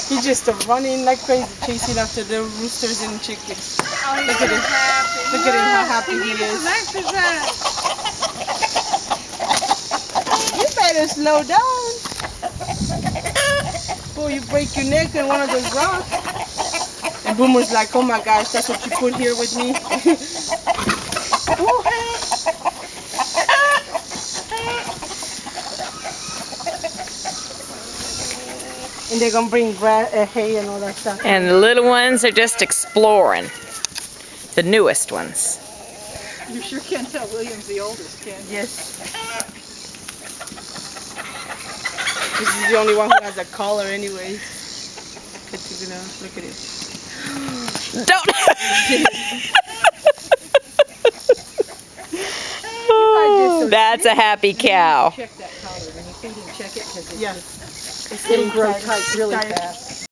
He's just running like crazy, chasing after the roosters and chickens. Oh, Look at him. happy. Look at him, how happy he is. You better slow down. Boy, you break your neck on one of those rocks. And Boomer's like, oh my gosh, that's what you put here with me. And they're gonna bring grass, hay and all that stuff. And the little ones are just exploring. The newest ones. You sure can't tell William's the oldest, can you? Yes. This is the only one who has a collar anyways. Look at it. Don't! That's a happy cow. Check that collar. When you think you check it, because Yeah. it's getting grow tight really fast.